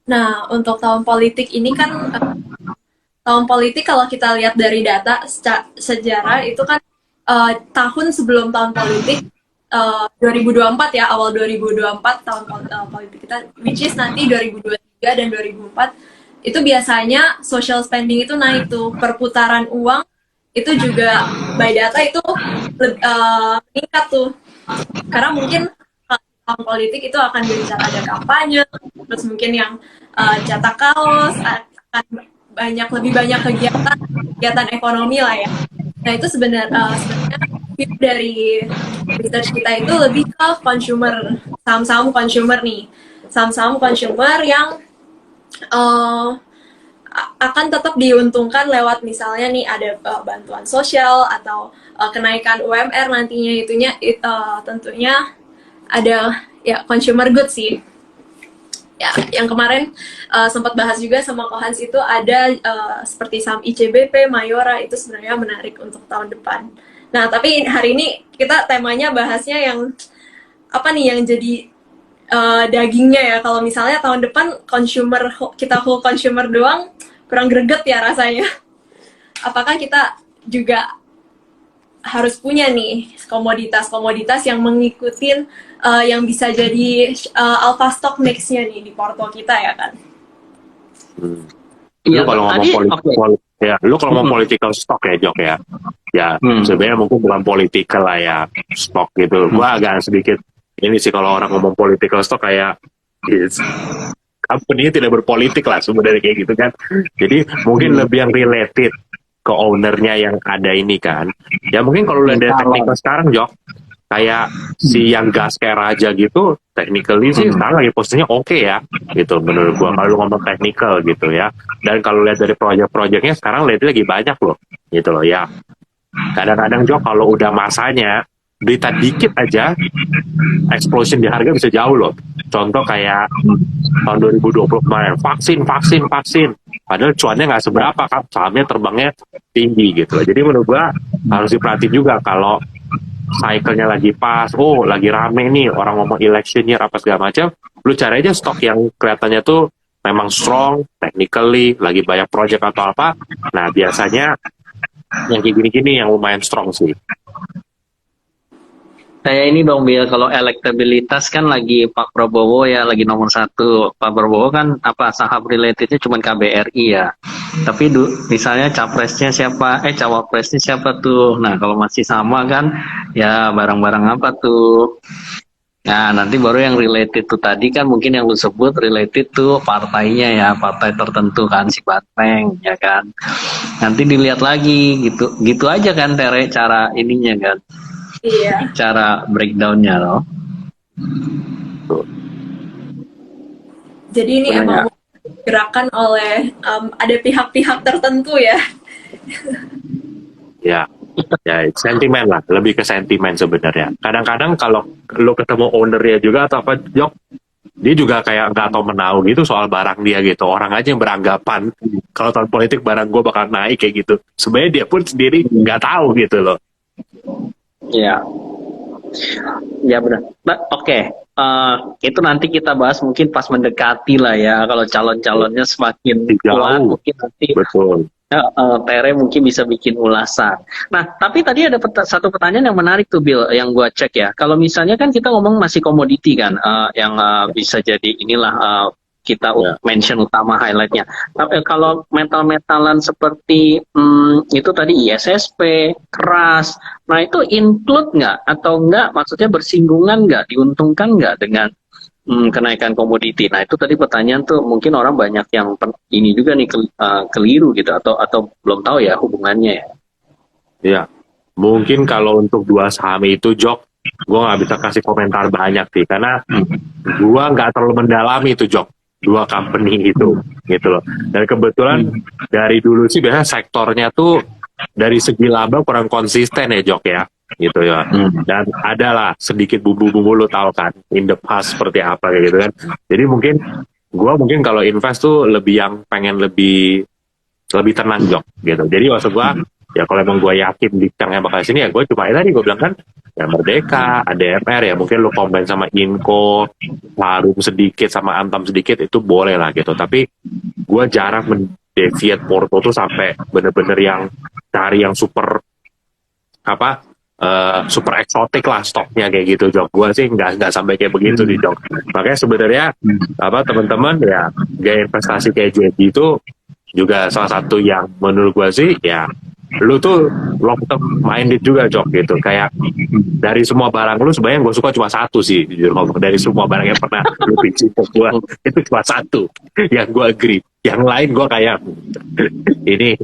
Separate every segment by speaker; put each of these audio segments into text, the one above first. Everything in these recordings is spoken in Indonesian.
Speaker 1: Nah, untuk tahun politik ini kan tahun politik kalau kita lihat dari data sejarah itu kan tahun sebelum tahun politik 2024 ya, awal 2024 tahun politik kita, which is nanti 2023 dan 2004 itu biasanya social spending itu naik tuh, perputaran uang itu juga by data itu meningkat tuh, karena mungkin tahun politik itu akan gencar ada kampanye, terus mungkin yang cetak kaos, akan lebih banyak kegiatan ekonomi lah ya. Nah itu sebenarnya dari research kita itu lebih ke consumer, saham-saham consumer nih, saham-saham consumer yang uh, akan tetap diuntungkan lewat misalnya nih ada bantuan sosial atau kenaikan UMR nantinya, itunya tentunya ada ya consumer goods sih. Ya, yang kemarin sempat bahas juga sama Kohans itu ada seperti saham ICBP, Mayora, itu sebenarnya menarik untuk tahun depan. Nah, tapi hari ini kita temanya bahasnya yang apa nih yang jadi dagingnya ya. Kalau misalnya tahun depan consumer, kita whole consumer doang kurang greget ya rasanya. Apakah kita juga harus punya nih komoditas-komoditas yang mengikutin yang bisa jadi alpha stock mix-nya nih di porto kita ya kan.
Speaker 2: Lu kalau ngomong lu kalau ngomong political stock ya Jok ya. Ya, sebenarnya mungkin bukan political lah ya, stock gitu. Gua agak sedikit ini sih kalau orang ngomong political stock kayak company tidak berpolitik lah sebenarnya kayak gitu kan. Jadi mungkin lebih yang related ke ownernya yang ada ini kan. Ya mungkin kalau lihat dari teknikal sekarang Jok, kayak si yang gas kayak Raja gitu, technically sih sekarang lagi posisinya oke ya, gitu menurut gua kalau lu ngomong technical gitu ya. Dan kalau lihat dari project-projectnya sekarang lihat lagi banyak loh, gitu loh ya. Kadang-kadang Jok kalau udah masanya berita dikit aja explosion di harga bisa jauh loh. Contoh kayak tahun 2020 kemarin, vaksin. Padahal cuannya nggak seberapa kan, sahamnya terbangnya tinggi gitu loh. Jadi menurut gua harus diperhatiin juga kalau cycle-nya lagi pas, lagi rame nih, orang ngomong election year apa segala macam, lu cari aja stok yang kelihatannya tuh memang strong, technically, lagi banyak project atau apa, nah biasanya yang kayak gini-gini yang lumayan strong sih.
Speaker 3: Kayak ini dong Bill, kalau elektabilitas kan lagi Pak Prabowo ya lagi nomor 1. Pak Prabowo kan apa saham relatednya cuma KBRI ya. Tapi misalnya capresnya siapa, cawapresnya siapa tuh. Nah kalau masih sama kan ya barang-barang apa tuh. Nah nanti baru yang related tuh tadi kan mungkin yang lu sebut related tuh partainya ya, partai tertentu kan si Banteng ya kan. Nanti dilihat lagi gitu aja kan Tere cara ininya kan.
Speaker 1: Iya.
Speaker 3: Cara breakdownnya loh.
Speaker 1: Jadi ini emang gerakan oleh ada pihak-pihak tertentu ya.
Speaker 2: Ya, sentimen lah, lebih ke sentimen sebenarnya. Kadang-kadang kalau lo ketemu ownernya juga atau apa, Jok, dia juga kayak nggak tahu menau gitu soal barang dia gitu. Orang aja yang beranggapan kalau tahun politik barang gue bakal naik kayak gitu. Sebenarnya dia pun sendiri nggak tahu gitu loh.
Speaker 3: Ya, ya benar. Oke. Itu nanti kita bahas mungkin pas mendekati lah ya. Kalau calon-calonnya semakin kuat, mungkin nanti
Speaker 2: betul.
Speaker 3: Tere mungkin bisa bikin ulasan. Nah, tapi tadi ada satu pertanyaan yang menarik tuh Bill, yang gua cek ya. Kalau misalnya kan kita ngomong masih komoditi kan, yang bisa jadi inilah kita mention utama highlightnya. Tapi kalau metal-metalan seperti itu tadi ISSP, keras, nah itu include nggak atau nggak? Maksudnya bersinggungan nggak, diuntungkan nggak dengan kenaikan komoditi? Nah itu tadi pertanyaan tuh mungkin orang banyak yang ini juga nih keliru gitu atau belum tahu ya hubungannya ya.
Speaker 2: Iya, mungkin kalau untuk dua saham itu Jok, gue nggak bisa kasih komentar banyak sih karena gue nggak terlalu mendalami itu Jok. Dua company itu gitu loh. Dan kebetulan dari dulu sih biasanya sektornya tuh dari segi laba kurang konsisten ya Jok ya gitu ya. Dan adalah sedikit bumbu-bumbu lo tahu kan in the past seperti apa kayak gitu kan. Jadi mungkin kalau invest tuh lebih yang pengen lebih tenang Jok gitu. Jadi maksud gue ya kalau emang gue yakin di yang bakal sini ya gue cuma tadi gue bilang kan ya Merdeka, ADMR ya mungkin lu combine sama Inco, Harum sedikit sama Antam sedikit itu boleh lah gitu. Tapi gue jarang mendeviate Porto tuh sampai bener-bener yang cari yang super apa super eksotik lah stoknya kayak gitu Jok. Gue sih nggak sampai kayak begitu di Jok. Makanya sebenarnya apa teman-teman ya gaya investasi kayak jadi itu juga salah satu yang menurut gue sih ya lu tuh long term minded juga Jok gitu. Kayak dari semua barang lu sebenarnya gue suka cuma satu sih jujur ngomong, dari semua barang yang pernah lu pitching ke gue itu cuma satu yang gue agree, yang lain gue kayak ini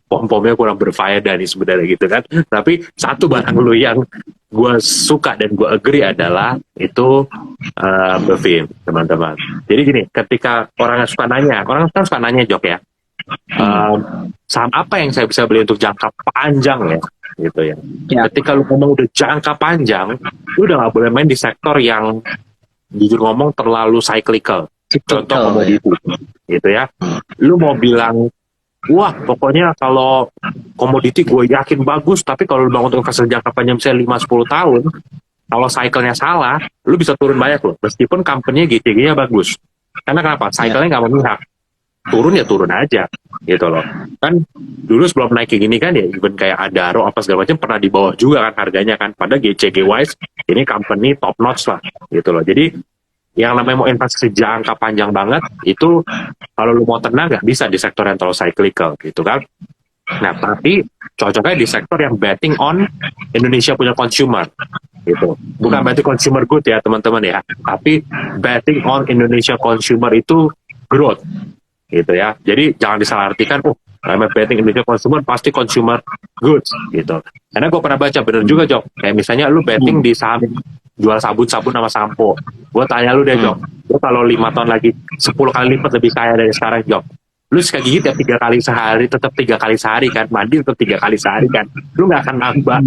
Speaker 2: pom-pomnya kurang berfaedah nih sebenarnya gitu kan. Tapi satu barang lu yang gue suka dan gue agree adalah itu Bevin teman-teman. Jadi gini, ketika orang suka nanya, orang kan suka nanya Jok ya, saham apa yang saya bisa beli untuk jangka panjang ya gitu ya. Ketika lu ngomong udah jangka panjang, lu udah nggak boleh main di sektor yang jujur ngomong terlalu cyclical. Contoh komoditi gitu ya. Lu mau bilang wah pokoknya kalau komoditi gue yakin bagus, tapi kalau lu bangun untuk investor jangka panjang misalnya 5-10 tahun, kalau cycle-nya salah, lu bisa turun banyak loh. Meskipun company-nya GCG-nya bagus. Karena kenapa? Cycle-nya nggak memihak. Turun ya turun aja gitu loh. Kan dulu sebelum naik kayak gini kan ya even kayak Adaro apa segala macam pernah di bawah juga kan harganya kan, pada GCG wise ini company top notch lah gitu loh. Jadi yang namanya mau investasi jangka panjang banget itu kalau lu mau tenang nggak bisa di sektor yang terlalu cyclical gitu kan. Nah tapi cocoknya di sektor yang betting on Indonesia punya consumer gitu. Bukan berarti consumer good ya teman-teman ya, tapi betting on Indonesia consumer itu growth gitu ya. Jadi jangan disalahartikan, betting Indonesia consumer pasti consumer goods gitu. Karena gue pernah baca bener juga Jok, kayak misalnya lu betting di saham jual sabun-sabun sama sampo. Gue tanya lu deh Jok, lu kalau 5 tahun lagi 10 kali lipat lebih kaya dari sekarang Jok, lu sikat gigi tiap 3 kali sehari, tetap 3 kali sehari kan, mandi tetap 3 kali sehari kan, lu gak akan nambah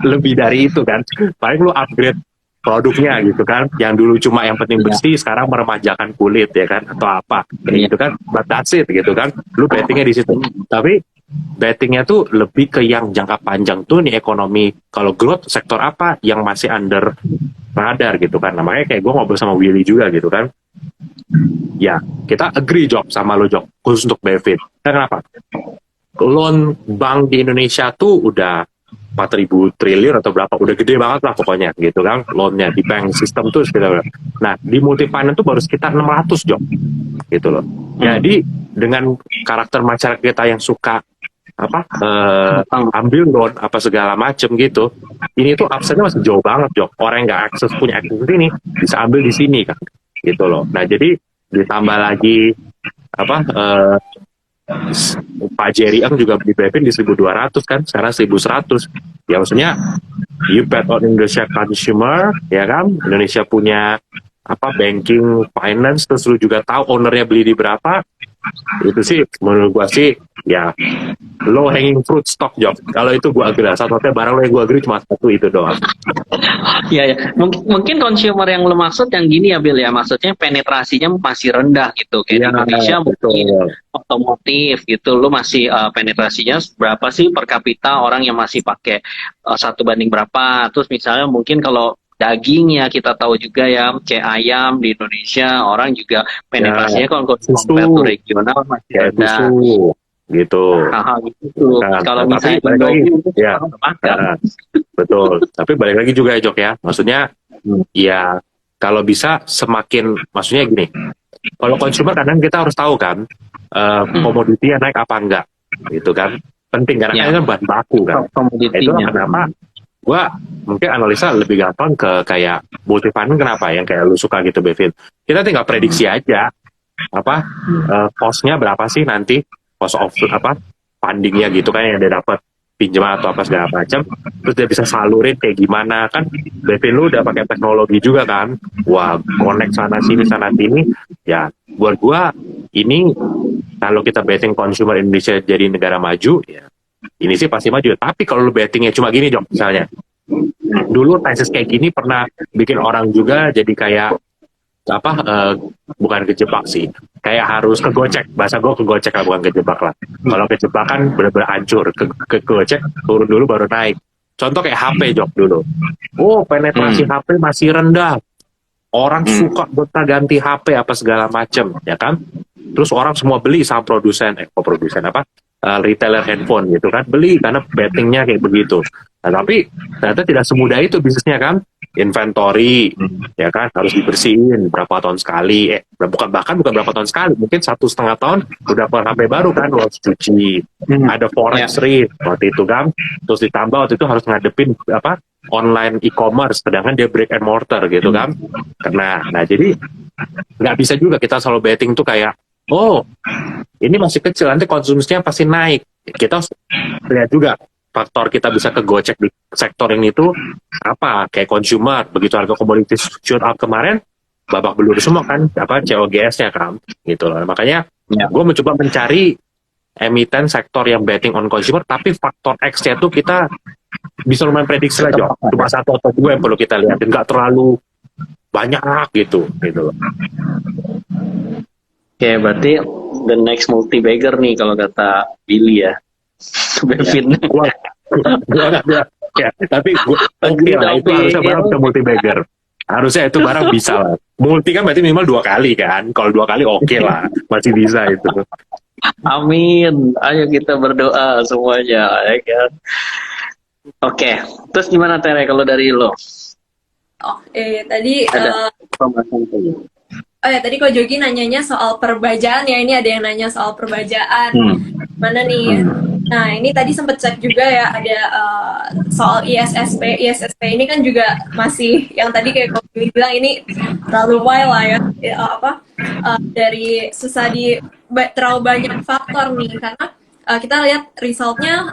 Speaker 2: lebih dari itu kan. Paling lu upgrade produknya gitu kan, yang dulu cuma yang penting bersih sekarang meremajakan kulit ya kan, atau apa gitu kan, but that's it gitu kan, lu bettingnya di situ. Tapi bettingnya tuh lebih ke yang jangka panjang tuh nih ekonomi, kalau growth sektor apa yang masih under radar gitu kan. Namanya kayak gue ngobrol sama Willy juga gitu kan, ya kita agree Jok sama lo Jok, khusus untuk Bevin. Kenapa? Loan bank di Indonesia tuh udah 4.000 triliun atau berapa, udah gede banget lah pokoknya gitu kan loannya di bank system tuh sekitar. Nah di multi finance tuh baru sekitar 600 Jok gitu loh. Jadi dengan karakter masyarakat kita yang suka apa ambil loan apa segala macem gitu, ini tuh upside-nya masih jauh banget Jok. Orang yang nggak akses punya akses ini bisa ambil di sini kan gitu loh. Nah jadi ditambah lagi apa Pak Jerry Ang juga beli Bevin di 1.200 kan, sekarang 1.100. Ya maksudnya you bet on Indonesia consumer ya kan, Indonesia punya apa banking finance, terus lu juga tahu ownernya beli di berapa. Itu sih menurut gua sih ya low hanging fruit stock Jok. Kalau itu gua agree, satu-satunya barang lo yang gua agree cuma satu itu doang.
Speaker 3: Iya ya, mungkin consumer yang lo maksud yang gini ya Bill ya, maksudnya penetrasinya masih rendah gitu kayak di Indonesia mungkin otomotif gitu, lo masih penetrasinya berapa sih per kapita orang yang masih pakai 1 banding berapa. Terus misalnya mungkin kalau daging ya kita tahu juga ya, kayak ayam di Indonesia orang juga penetrasinya kalau compare regional masih rendah
Speaker 2: gitu.
Speaker 3: Gitu. Nah, kalau misalnya
Speaker 2: ya, betul. Tapi balik lagi juga ya Jok ya, maksudnya ya kalau bisa semakin, maksudnya gini, kalau consumer kadang kita harus tahu kan komoditinya naik apa enggak gitu kan, penting karena kan bahan baku kan. Itu kenapa gua mungkin analisa lebih gampang ke kayak multi finance. Kenapa yang kayak lu suka gitu Bevin, kita tinggal prediksi aja apa cost-nya berapa sih nanti, cost of apa fundingnya gitu kan yang dia dapat pinjaman atau apa segala macam, terus dia bisa salurin kayak gimana kan. Bevin lu udah pakai teknologi juga kan, wah connect sana sini ya. Buat gua ini kalau kita betting consumer Indonesia jadi negara maju ya ini sih pasti maju. Tapi kalau lu bettingnya cuma gini Jok, misalnya dulu tesis kayak gini pernah bikin orang juga jadi kayak apa bukan kejebak sih, kayak harus kegocek, bahasa gue kegocek lah bukan kejebak lah. Kalau kejebak kan benar-benar hancur, kegocek turun dulu baru naik. Contoh kayak HP Jok dulu. Oh, penetrasi HP masih rendah. Orang suka gonta-ganti HP apa segala macem, ya kan? Terus orang semua beli sama produsen apa? Retailer handphone gitu kan, beli karena bettingnya kayak begitu. Nah, tapi ternyata tidak semudah itu bisnisnya kan. Inventory, ya kan, harus dibersihin berapa tahun sekali. Bukan berapa tahun sekali, mungkin 1,5 tahun udah per HP baru kan, lo harus cuci. Ada forex risk waktu itu kan. Terus ditambah waktu itu harus ngadepin apa? Online e-commerce, sedangkan dia brick and mortar gitu kan. Nah jadi nggak bisa juga kita selalu betting tuh kayak, oh ini masih kecil, nanti konsumsinya pasti naik. Kita harus lihat juga faktor kita bisa kegocek di sektor ini tuh apa, kayak consumer, begitu harga komoditi shoot up kemarin, babak belur semua kan, apa COGS-nya kan, gitu loh. Makanya gue mencoba mencari emiten sektor yang betting on consumer, tapi faktor X-nya tuh kita bisa lumayan prediksi lah, Jo. Cuma 1 atau 2 yang perlu kita lihat, nggak terlalu banyak gitu loh.
Speaker 3: Oke, berarti the next multi bagger nih kalau kata Billy ya. Bevin.
Speaker 2: Ya, tapi gue lah, itu harusnya barang bisa multi bagger. Harusnya itu barang bisa lah. Multi kan berarti minimal 2 kali kan. Kalau 2 kali oke lah, masih bisa itu.
Speaker 3: Amin. Ayo kita berdoa semuanya, ya kan. Oke, terus gimana Tere kalau dari lo?
Speaker 1: Tadi tadi Ko Jogi nanyanya soal perbajaan ya. Ini ada yang nanya soal perbajaan. Mana nih? Nah, ini tadi sempat cek juga ya, ada soal ISSP. ISSP ini kan juga masih yang tadi kayak Ko Jogi bilang, ini terlalu wild lah ya. Dari susah terlalu banyak faktor nih, karena kita lihat resultnya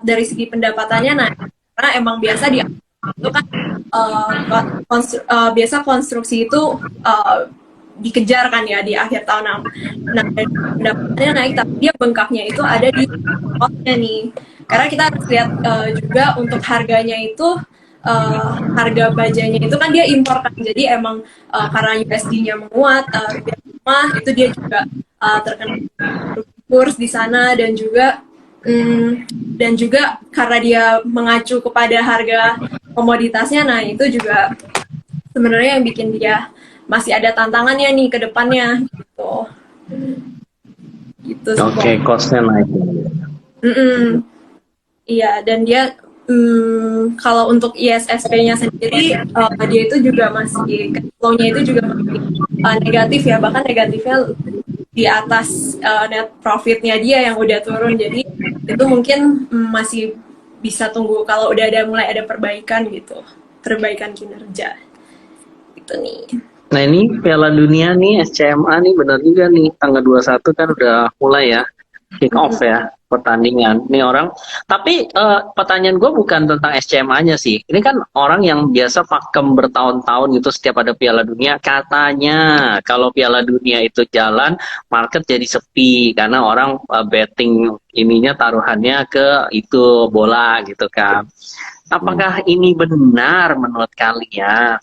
Speaker 1: dari segi pendapatannya. Nah, karena emang biasa itu kan biasa konstruksi itu dikejar kan ya di akhir tahun. Nah, pendapatannya naik, tapi dia bengkaknya itu ada di costnya nih. Karena kita harus lihat juga untuk harganya itu, harga bajanya itu kan dia impor kan, jadi emang karena USD-nya menguat, rupiah lemah, itu dia juga terkena kurs di sana, dan juga karena dia mengacu kepada harga komoditasnya. Nah, itu juga sebenarnya yang bikin dia masih ada tantangannya nih ke depannya gitu.
Speaker 3: Oke, cost-nya naik.
Speaker 1: Iya, dan dia kalau untuk ISSP-nya sendiri, dia itu juga masih flow-nya itu juga masih negatif ya, bahkan negatifnya di atas net profit-nya dia yang udah turun. Jadi itu mungkin masih bisa tunggu kalau udah mulai ada perbaikan kinerja gitu nih.
Speaker 3: Nah, ini Piala Dunia nih, SCMA nih, benar juga nih, tanggal 21 kan udah mulai ya, kick off ya, pertandingan. Nih orang, tapi pertanyaan gue bukan tentang SCMA-nya sih. Ini kan orang yang biasa pakem bertahun-tahun gitu setiap ada Piala Dunia, katanya kalau Piala Dunia itu jalan, market jadi sepi, karena orang betting ininya taruhannya ke itu bola gitu kan. Apakah ini benar menurut kalian?